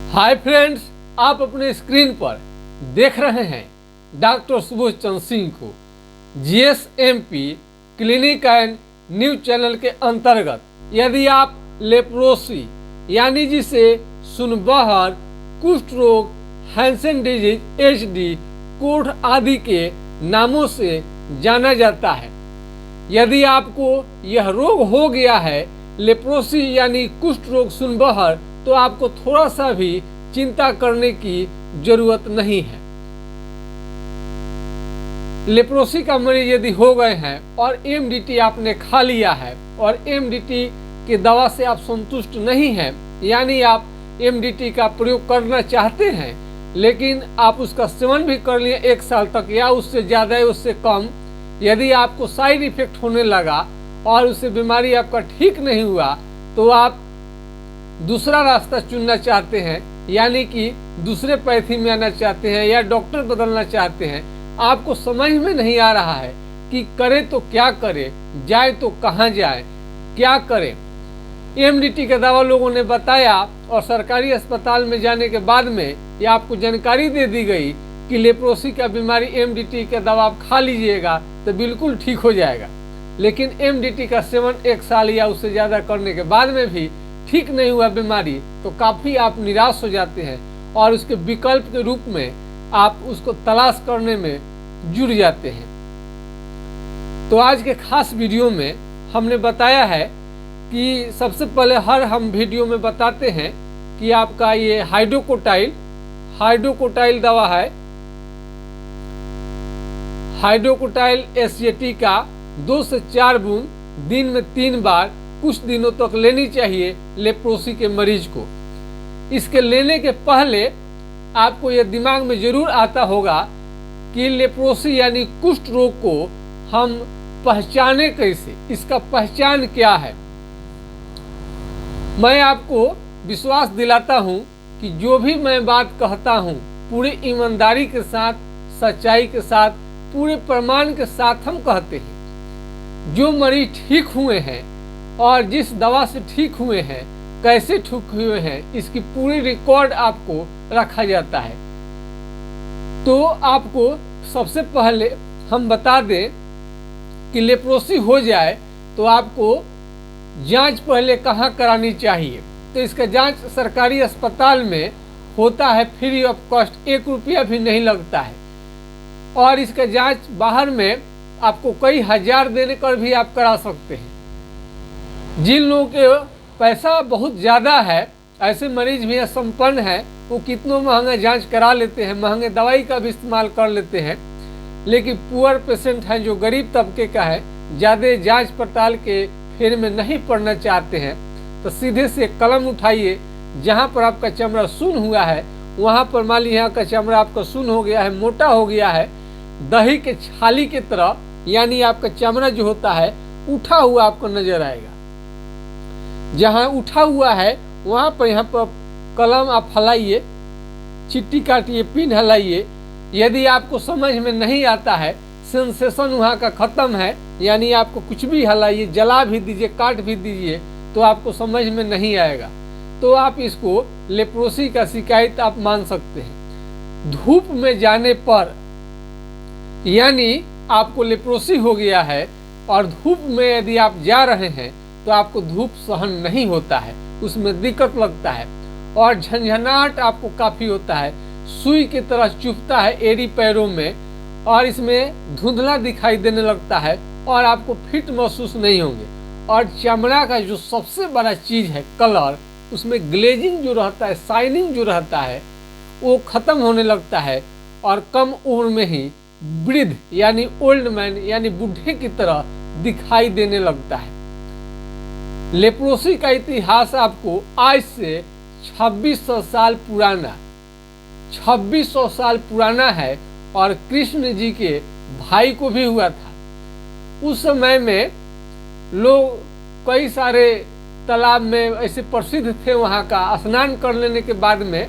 Hi friends, आप अपने screen पर देख रहे हैं डॉक्टर सुबोध चंद्र सिंह को। जीएसएमपी क्लिनिक एंड न्यूज चैनल के अंतर्गत यदि आप लेप्रोसी यानी जिसे सुनबहर, कुष्ठ रोग, हैंसन डिजीज, एचडी, कोढ़ आदि के नामों से जाना जाता है, यदि आपको यह रोग हो गया है, लेप्रोसी यानी कुष्ठ रोग, सुनबहर, तो आपको थोड़ा सा भी चिंता करने की जरूरत नहीं है। लेप्रोसी का मरीज यदि हो गए हैं और एमडीटी आपने खा लिया है और एमडीटी की दवा से आप संतुष्ट नहीं हैं, यानी आप एमडीटी का प्रयोग करना चाहते हैं लेकिन आप उसका सेवन भी कर लिए 1 साल तक या उससे ज़्यादा या उससे कम, यदि आपको साइड इफेक्ट होने लगा और उससे बीमारी आपका ठीक नहीं हुआ, तो आप दूसरा रास्ता चुनना चाहते हैं, यानी कि दूसरे पैथी में आना चाहते हैं या डॉक्टर बदलना चाहते हैं। आपको समझ में नहीं आ रहा है कि करे तो क्या करे, जाए तो कहाँ जाए, क्या करें। एमडीटी का दवा लोगों ने बताया और सरकारी अस्पताल में जाने के बाद में यह आपको जानकारी दे दी गई कि लेप्रोसी का बीमारी एमडीटी का दवा आप खा लीजिएगा तो बिल्कुल ठीक हो जाएगा। लेकिन एमडीटी का सेवन 1 साल या उससे ज़्यादा करने के बाद में भी ठीक नहीं हुआ बीमारी, तो काफ़ी आप निराश हो जाते हैं और उसके विकल्प के रूप में आप उसको तलाश करने में जुड़ जाते हैं। तो आज के खास वीडियो में हमने बताया है कि सबसे पहले हम वीडियो में बताते हैं कि आपका ये हाइड्रोकोटाइल दवा है। हाइड्रोकोटाइल एसजेटी का 2 से 4 बूंद दिन में 3 बार कुछ दिनों तक लेनी चाहिए लेप्रोसी के मरीज को। इसके लेने के पहले आपको यह दिमाग में जरूर आता होगा कि लेप्रोसी यानी कुष्ठ रोग को हम पहचाने कैसे, इसका पहचान क्या है। मैं आपको विश्वास दिलाता हूं कि जो भी मैं बात कहता हूं पूरी ईमानदारी के साथ, सच्चाई के साथ, पूरे प्रमाण के साथ हम कहते हैं। जो मरीज ठीक हुए हैं और जिस दवा से ठीक हुए हैं, कैसे ठीक हुए हैं, इसकी पूरी रिकॉर्ड आपको रखा जाता है। तो आपको सबसे पहले हम बता दें कि लेप्रोसी हो जाए तो आपको जांच पहले कहाँ करानी चाहिए। तो इसका जांच सरकारी अस्पताल में होता है, फ्री ऑफ कॉस्ट, 1 रुपया भी नहीं लगता है। और इसका जांच बाहर में आपको कई हजार देने कर भी आप करा सकते हैं। जिन लोगों के पैसा बहुत ज़्यादा है, ऐसे मरीज भी संपन्न है, वो कितनों महंगा जांच करा लेते हैं, महंगे दवाई का भी इस्तेमाल कर लेते हैं। लेकिन पुअर पेशेंट हैं, जो गरीब तबके का है, ज़्यादा जांच पड़ताल के फेर में नहीं पड़ना चाहते हैं, तो सीधे से कलम उठाइए। जहाँ पर आपका चमड़ा सुन हुआ है वहाँ पर मान लीजिए यहाँ का चमड़ा आपका सुन हो गया है, मोटा हो गया है, दही के छाली की तरह, यानी आपका चमड़ा जो होता है उठा हुआ आपको नजर आएगा। जहाँ उठा हुआ है वहाँ पर यहाँ पर कलम आप हलाइए, चिट्ठी काटिए, पिन हलाइए। यदि आपको समझ में नहीं आता है, सेंसेशन वहाँ का ख़त्म है, यानी आपको कुछ भी हलाइए, जला भी दीजिए, काट भी दीजिए, तो आपको समझ में नहीं आएगा, तो आप इसको लेप्रोसी का शिकायत आप मान सकते हैं। धूप में जाने पर, यानी आपको लेप्रोसी हो गया है और धूप में यदि आप जा रहे हैं तो आपको धूप सहन नहीं होता है, उसमें दिक्कत लगता है और झंझनाहट आपको काफ़ी होता है, सुई की तरह चुभता है एड़ी पैरों में और इसमें धुंधला दिखाई देने लगता है और आपको फिट महसूस नहीं होंगे। और चमड़ा का जो सबसे बड़ा चीज़ है कलर, उसमें ग्लेजिंग जो रहता है, शाइनिंग जो रहता है, वो ख़त्म होने लगता है और कम उम्र में ही वृद्ध यानी ओल्ड मैन यानी बूढ़े की तरह दिखाई देने लगता है। लेप्रोसी का इतिहास आपको आज से 2600 साल पुराना 2600 साल पुराना है और कृष्ण जी के भाई को भी हुआ था। उस समय में लोग कई सारे तालाब में ऐसे प्रसिद्ध थे, वहाँ का स्नान कर लेने के बाद में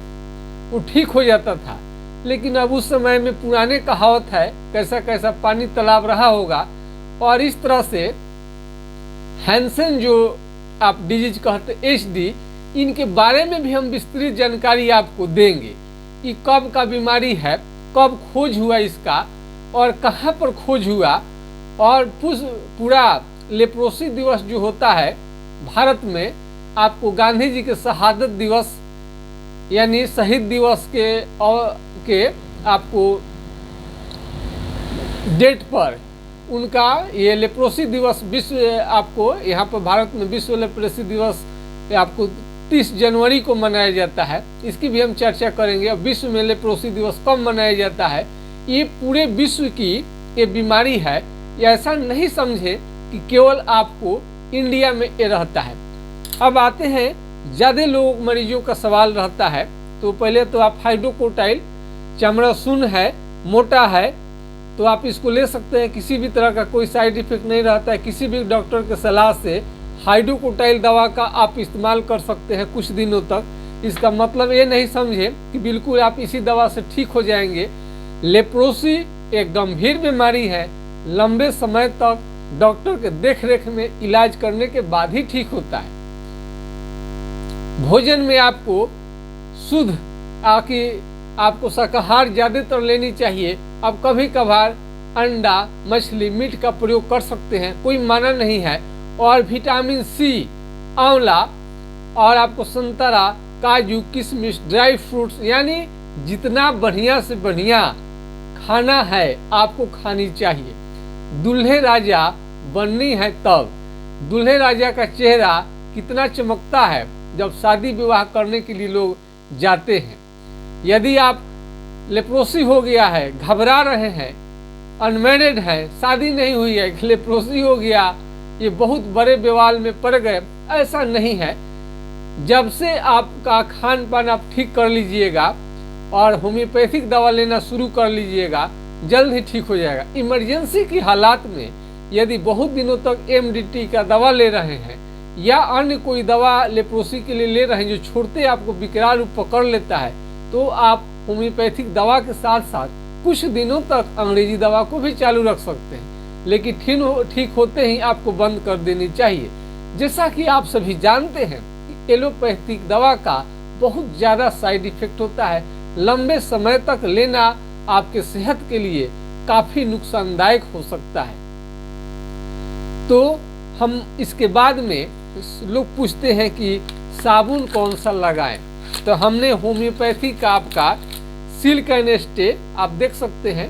वो ठीक हो जाता था। लेकिन अब उस समय में पुराने कहावत है, कैसा कैसा पानी तालाब रहा होगा। और इस तरह से हैंसन जो आप डिजीज कहते एचडी, इनके बारे में भी हम विस्तृत जानकारी आपको देंगे कि कब का बीमारी है, कब खोज हुआ इसका और कहाँ पर खोज हुआ। और पूरा लेप्रोसी दिवस जो होता है भारत में, आपको गांधी जी के शहादत दिवस यानी शहीद दिवस के आपको डेट पर उनका ये लेप्रोसी दिवस विश्व, आपको यहाँ पर भारत में विश्व लेप्रोसी दिवस आपको 30 जनवरी को मनाया जाता है। इसकी भी हम चर्चा करेंगे। अब विश्व में लेप्रोसी दिवस कब मनाया जाता है, ये पूरे विश्व की ये बीमारी है। ऐसा नहीं समझे कि केवल आपको इंडिया में ये रहता है। अब आते हैं, ज़्यादा लोग मरीजों का सवाल रहता है। तो पहले तो आप हाइड्रोकोटाइल, चमड़ा सुन्न है, मोटा है, तो आप इसको ले सकते हैं। किसी भी तरह का कोई साइड इफेक्ट नहीं रहता है। किसी भी डॉक्टर के सलाह से हाइड्रोकोटाइल दवा का आप इस्तेमाल कर सकते हैं कुछ दिनों तक। इसका मतलब ये नहीं समझे कि बिल्कुल आप इसी दवा से ठीक हो जाएंगे। लेप्रोसी एक गंभीर बीमारी है, लंबे समय तक डॉक्टर के देखरेख में इलाज करने के बाद ही ठीक होता है। भोजन में आपको शुद्ध आपको शाकाहार ज़्यादातर लेनी चाहिए। अब कभी कभार अंडा, मछली, मीट का प्रयोग कर सकते हैं, कोई माना नहीं है। और विटामिन सी, आंवला और आपको संतरा, काजू, किशमिश, ड्राई फ्रूट्स, यानी जितना बढ़िया से बढ़िया खाना है आपको खानी चाहिए। दूल्हे राजा बननी है तब। दूल्हे राजा का चेहरा कितना चमकता है जब शादी विवाह करने के लिए लोग जाते हैं। यदि आप लेप्रोसी हो गया है, घबरा रहे हैं, अनमैरिड है, शादी नहीं हुई है, लेप्रोसी हो गया, ये बहुत बड़े विवाद में पड़ गए, ऐसा नहीं है। जब से आपका खान पान आप ठीक कर लीजिएगा और होम्योपैथिक दवा लेना शुरू कर लीजिएगा, जल्द ही ठीक हो जाएगा। इमरजेंसी की हालात में यदि बहुत दिनों तक एमडीटी का दवा ले रहे हैं या अन्य कोई दवा लेप्रोसी के लिए ले रहे हैं जो छोड़ते आपको विकराल रूप पकड़ लेता है, तो आप होम्योपैथिक दवा के साथ साथ कुछ दिनों तक अंग्रेजी दवा को भी चालू रख सकते हैं, लेकिन ठीक होते ही आपको बंद कर देनी चाहिए। जैसा कि आप सभी जानते हैं कि एलोपैथिक दवा का बहुत ज़्यादा साइड इफेक्ट होता है। लंबे समय तक लेना आपके सेहत के लिए काफ़ी नुकसानदायक हो सकता है। तो हम इसके बाद में लोग पूछते हैं कि साबुन कौन सा लगाएं। तो हमने होम्योपैथी का आपका सिल्क एंड स्टे आप देख सकते हैं।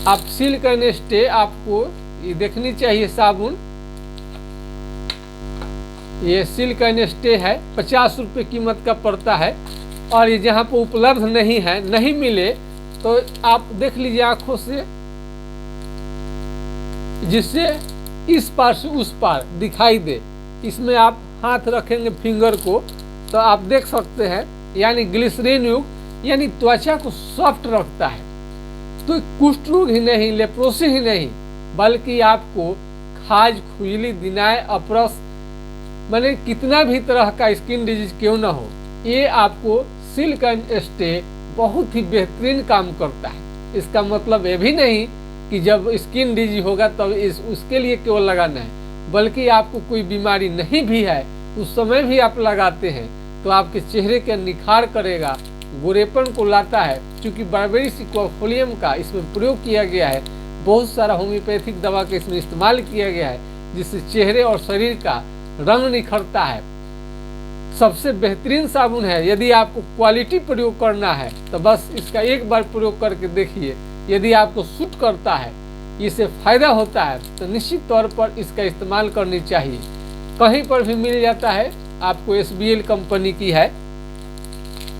आप सिल्क एंड स्टे आपको ये देखनी चाहिए साबुन। ये सिल्क एंड स्टे है, 50 रुपये कीमत का पड़ता है। और ये जहाँ पर उपलब्ध नहीं है, नहीं मिले, तो आप देख लीजिए आंखों से, जिससे इस पार से उस पार दिखाई दे। इसमें आप हाथ रखेंगे फिंगर को तो आप देख सकते हैं, यानी ग्लिसरीन युक्त, यानी त्वचा को सॉफ्ट रखता है। तो कुष्ठ रोग ही नहीं, लेप्रोसी ही नहीं, बल्कि आपको खाज, खुजली, दिनाय, अपरस, माने कितना भी तरह का स्किन डिजीज क्यों ना हो, ये आपको सिल्क एंड स्टे बहुत ही बेहतरीन काम करता है। इसका मतलब ये भी नहीं कि जब स्किन डिजीज होगा तब उसके लिए केवल लगाना है, बल्कि आपको कोई बीमारी नहीं भी है उस समय भी आप लगाते हैं तो आपके चेहरे के निखार करेगा, गोरेपन को लाता है। क्योंकि बारबेरिस का इसमें प्रयोग किया गया है, बहुत सारा होम्योपैथिक दवा का इसमें इस्तेमाल किया गया है, जिससे चेहरे और शरीर का रंग निखरता है। सबसे बेहतरीन साबुन है। यदि आपको क्वालिटी प्रयोग करना है तो बस इसका एक बार प्रयोग करके देखिए। यदि आपको सूट करता है, इससे फायदा होता है, तो निश्चित तौर पर इसका इस्तेमाल करनी चाहिए। कहीं पर भी मिल जाता है, आपको SBL कंपनी की है,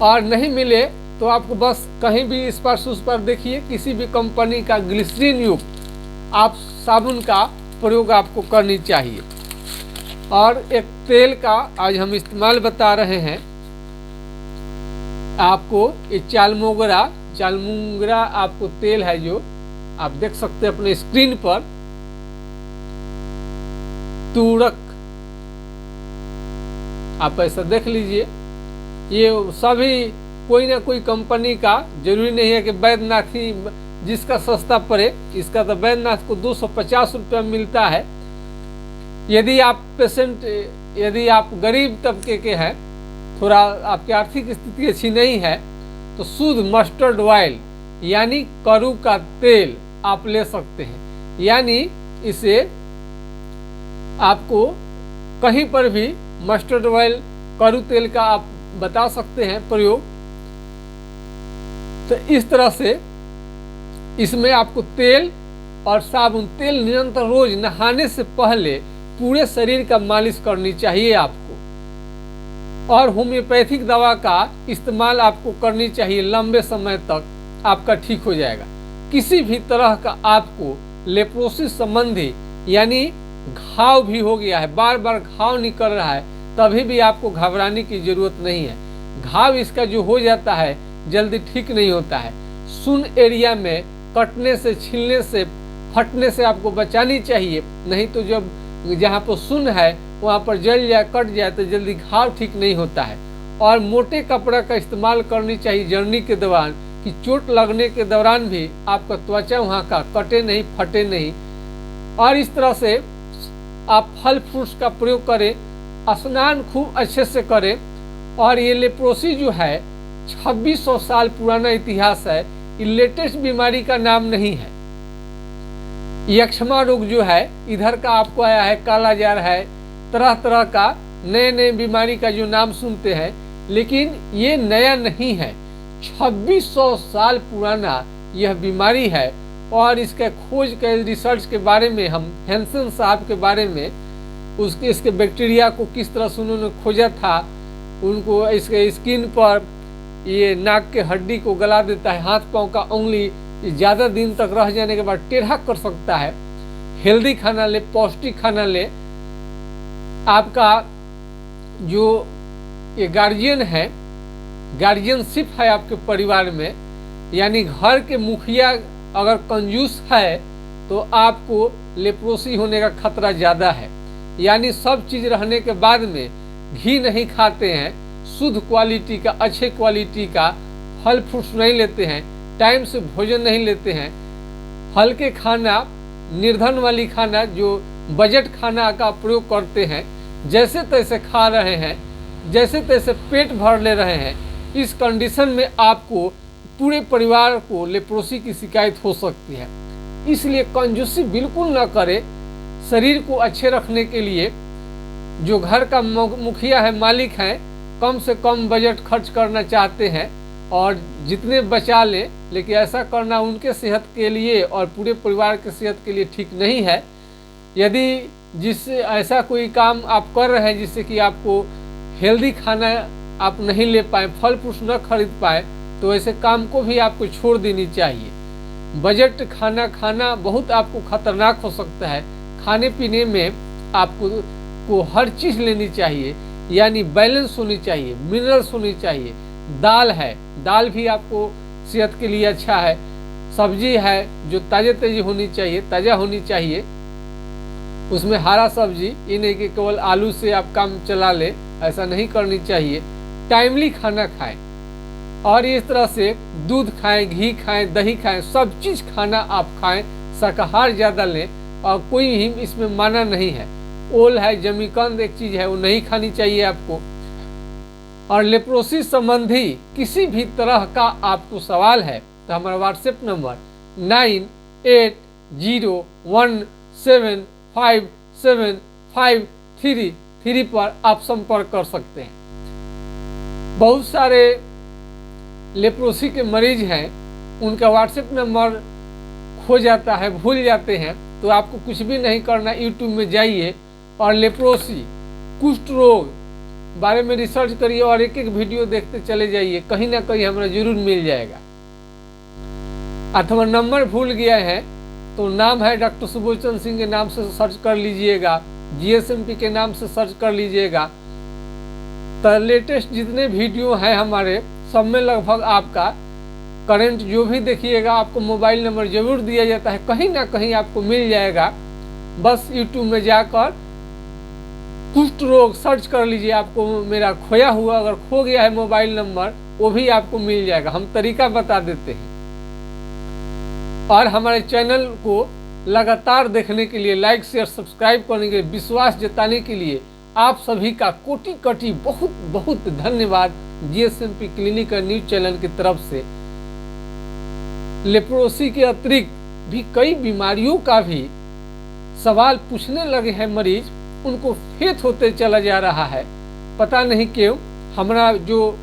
और नहीं मिले तो आपको बस कहीं भी इस पार से उस पार देखिए, किसी भी कंपनी का ग्लिसरीन युक्त आप साबुन का प्रयोग आपको करनी चाहिए। और एक तेल का आज हम इस्तेमाल बता रहे हैं आपको। ये चालमुंगरा आपको तेल है, जो आप देख सकते हैं अपने स्क्रीन पर। तुरक आप ऐसा देख लीजिए। ये सभी कोई ना कोई कंपनी का, जरूरी नहीं है कि बैद्यनाथ ही जिसका सस्ता पड़े। इसका तो बैद्यनाथ को 250 रुपया मिलता है। यदि आप पेशेंट यदि आप गरीब तबके के हैं, थोड़ा आपकी आर्थिक स्थिति अच्छी नहीं है, तो शुद्ध मस्टर्ड ऑयल यानी करू का तेल आप ले सकते हैं। यानी इसे आपको कहीं पर भी मस्टर्ड ऑयल करू तेल का आप बता सकते हैं प्रयोग। तो इस तरह से इसमें आपको तेल और साबुन, तेल निरंतर रोज नहाने से पहले पूरे शरीर का मालिश करनी चाहिए आपको। और होम्योपैथिक दवा का इस्तेमाल आपको करनी चाहिए, लंबे समय तक आपका ठीक हो जाएगा। किसी भी तरह का आपको लेप्रोसिस संबंधी यानी घाव भी हो गया है, बार बार घाव निकल रहा है, तभी भी आपको घबराने की जरूरत नहीं है। घाव इसका जो हो जाता है जल्दी ठीक नहीं होता है। सुन एरिया में कटने से, छीलने से, फटने से आपको बचानी चाहिए, नहीं तो जब जहाँ पर सुन है वहाँ पर जल जाए, कट जाए तो जल्दी घाव ठीक नहीं होता है। और मोटे कपड़ा का इस्तेमाल करनी चाहिए जर्नी के दौरान, कि चोट लगने के दौरान भी आपका त्वचा वहाँ का कटे नहीं, फटे नहीं। और इस तरह से आप फल फ्रूट्स का प्रयोग करें, स्नान खूब अच्छे से करें। और ये लेप्रोसी जो है 2600 साल पुराना इतिहास है, ये लेटेस्ट बीमारी का नाम नहीं है। यक्ष्मा रोग जो है इधर का आपको आया है, कालाजार है, तरह तरह का नए नए बीमारी का जो नाम सुनते हैं, लेकिन ये नया नहीं है। 2600 साल पुराना यह बीमारी है। और इसके खोज के रिसर्च के बारे में हम हैंसन साहब के बारे में, इसके बैक्टीरिया को किस तरह से उन्होंने खोजा था, उनको इसके स्किन पर ये नाक के हड्डी को गला देता है, हाथ पांव का उंगली ज़्यादा दिन तक रह जाने के बाद टेढ़ा कर सकता है। हेल्दी खाना ले, पौष्टिक खाना ले। आपका जो ये गार्जियन है, गार्जियनशिप है आपके परिवार में, यानी घर के मुखिया अगर कंजूस है तो आपको लेप्रोसी होने का खतरा ज़्यादा है। यानी सब चीज़ रहने के बाद में घी नहीं खाते हैं, शुद्ध क्वालिटी का, अच्छे क्वालिटी का फल फ्रूट्स नहीं लेते हैं, टाइम से भोजन नहीं लेते हैं, हल्के खाना, निर्धन वाली खाना, जो बजट खाना का प्रयोग करते हैं, जैसे तैसे खा रहे हैं, जैसे तैसे पेट भर ले रहे हैं, इस कंडीशन में आपको पूरे परिवार को लेप्रोसी की शिकायत हो सकती है। इसलिए कंजूसी बिल्कुल न करें। शरीर को अच्छे रखने के लिए जो घर का मुखिया है, मालिक हैं, कम से कम बजट खर्च करना चाहते हैं और जितने बचा लें, लेकिन ऐसा करना उनके सेहत के लिए और पूरे परिवार के सेहत के लिए ठीक नहीं है। यदि जिससे ऐसा कोई काम आप कर रहे हैं जिससे कि आपको हेल्दी खाना आप नहीं ले पाए, फल फ्रूट्स न खरीद पाए, तो ऐसे काम को भी आपको छोड़ देनी चाहिए। बजट खाना खाना बहुत आपको खतरनाक हो सकता है। खाने पीने में आपको हर चीज़ लेनी चाहिए, यानी बैलेंस होनी चाहिए, मिनरल्स होनी चाहिए। दाल है, दाल भी आपको सेहत के लिए अच्छा है। सब्जी है जो ताज़ा होनी चाहिए, ताज़ा होनी चाहिए, उसमें हरा सब्जी, ये नहीं कि केवल आलू से आप काम चला ले, ऐसा नहीं करनी चाहिए। टाइमली खाना खाएं और इस तरह से दूध खाएं, घी खाएं, दही खाएं, सब चीज़ खाना आप खाएं, शाकाहार ज़्यादा लें और कोई ही इसमें माना नहीं है। ओल है, जमीकंद एक चीज़ है, वो नहीं खानी चाहिए आपको। और लेप्रोसी संबंधी किसी भी तरह का आपको सवाल है तो हमारा व्हाट्सएप नंबर 9801757533 पर आप संपर्क कर सकते हैं। बहुत सारे लेप्रोसी के मरीज हैं, उनका व्हाट्सएप नंबर खो जाता है, भूल जाते हैं, तो आपको कुछ भी नहीं करना, यूट्यूब में जाइए और लेप्रोसी, कुष्ठ रोग बारे में रिसर्च करिए और एक एक वीडियो देखते चले जाइए, कहीं ना कहीं हमें जरूर मिल जाएगा। अथवा नंबर भूल गया है तो नाम है डॉक्टर सुबोध चंद्र सिंह के नाम से सर्च कर लीजिएगा, GSMP के नाम से सर्च कर लीजिएगा। तो लेटेस्ट जितने वीडियो हैं हमारे, सब में लगभग आपका करंट जो भी देखिएगा, आपको मोबाइल नंबर जरूर दिया जाता है, कहीं ना कहीं आपको मिल जाएगा। बस यूट्यूब में जाकर कुष्ठ रोग सर्च कर लीजिए, आपको मेरा खोया हुआ अगर खो गया है मोबाइल नंबर, वो भी आपको मिल जाएगा, हम तरीका बता देते हैं। और हमारे चैनल को लगातार देखने के लिए, लाइक शेयर सब्सक्राइब करने के लिए, विश्वास जताने के लिए आप सभी का कोटि कोटि बहुत बहुत धन्यवाद जीएसएमपी क्लिनिक और न्यूज चैनल की तरफ से। लेप्रोसी के अतिरिक्त भी कई बीमारियों का भी सवाल पूछने लगे हैं मरीज, उनको फेथ होते चला जा रहा है, पता नहीं क्यों। हमारा जो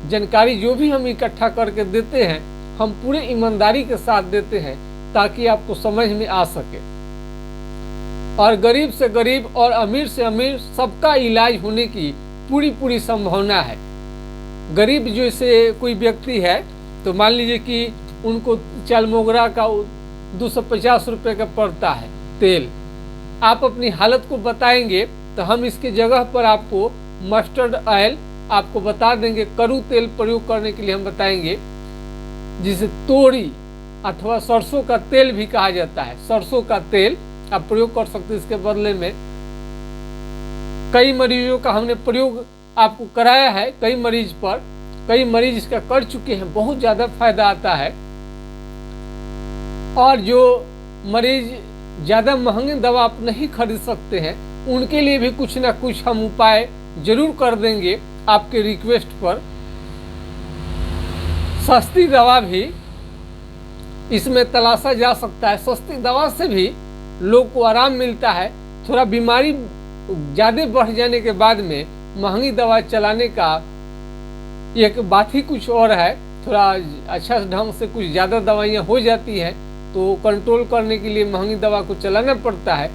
जानकारी जो भी हम इकट्ठा करके देते हैं, हम पूरे ईमानदारी के साथ देते हैं ताकि आपको समझ में आ सके। और गरीब से गरीब और अमीर से अमीर सबका इलाज होने की पूरी पूरी संभावना है। गरीब जैसे कोई व्यक्ति है तो मान लीजिए कि उनको चालमोगरा का 250 रुपये का पड़ता है तेल, आप अपनी हालत को बताएंगे तो हम इसके जगह पर आपको मस्टर्ड ऑयल आपको बता देंगे, कड़ू तेल प्रयोग करने के लिए हम बताएंगे, जिसे तोरी अथवा सरसों का तेल भी कहा जाता है। सरसों का तेल आप प्रयोग कर सकते हैं। इसके बदले में कई मरीजों का हमने प्रयोग आपको कराया है, कई मरीज इसका कर चुके हैं, बहुत ज़्यादा फायदा आता है। और जो मरीज ज़्यादा महंगी दवा आप नहीं खरीद सकते हैं, उनके लिए भी कुछ ना कुछ हम उपाय जरूर कर देंगे आपके रिक्वेस्ट पर। सस्ती दवा भी इसमें तलाशा जा सकता है, सस्ती दवा से भी लोग को आराम मिलता है। थोड़ा बीमारी ज़्यादा बढ़ जाने के बाद में महंगी दवा चलाने का एक बात ही कुछ और है। थोड़ा अच्छा ढंग से कुछ ज़्यादा दवाइयाँ हो जाती हैं तो कंट्रोल करने के लिए महंगी दवा को चलाना पड़ता है।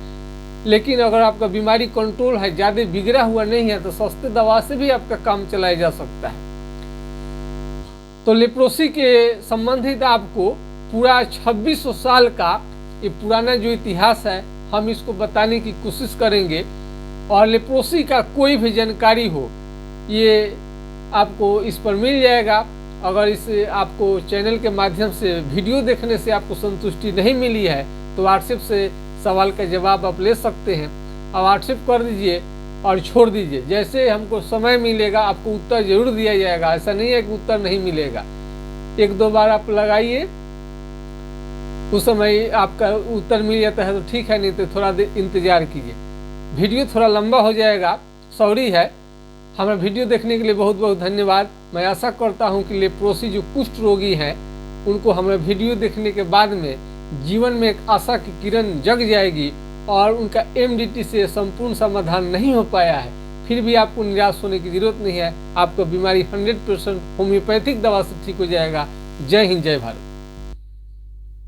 लेकिन अगर आपका बीमारी कंट्रोल है, ज़्यादा बिगड़ा हुआ नहीं है, तो सस्ते दवा से भी आपका काम चलाया जा सकता है। तो लेप्रोसी के संबंधित आपको पूरा 2600 साल का ये पुराना जो इतिहास है, हम इसको बताने की कोशिश करेंगे। और लेप्रोसी का कोई भी जानकारी हो, ये आपको इस पर मिल जाएगा। अगर इस आपको चैनल के माध्यम से वीडियो देखने से आपको संतुष्टि नहीं मिली है तो व्हाट्सएप से सवाल का जवाब आप ले सकते हैं। और व्हाट्सएप कर दीजिए और छोड़ दीजिए, जैसे हमको समय मिलेगा आपको उत्तर जरूर दिया जाएगा। ऐसा नहीं है कि उत्तर नहीं मिलेगा, एक दो बार आप लगाइए, उस समय आपका उत्तर मिल जाता है तो ठीक है, नहीं तो थोड़ा देर इंतजार कीजिए। वीडियो थोड़ा लंबा हो जाएगा, सॉरी है। हमारा वीडियो देखने के लिए बहुत बहुत धन्यवाद। मैं आशा करता हूं कि लेप्रोसी जो कुष्ठ रोगी हैं, उनको हमारा वीडियो देखने के बाद में जीवन में एक आशा की किरण जग जाएगी और उनका एमडीटी से संपूर्ण समाधान नहीं हो पाया है, फिर भी आपको निराश होने की जरूरत नहीं है। आपका बीमारी 100% होम्योपैथिक दवा से ठीक हो जाएगा। जय हिंद, जय भारत।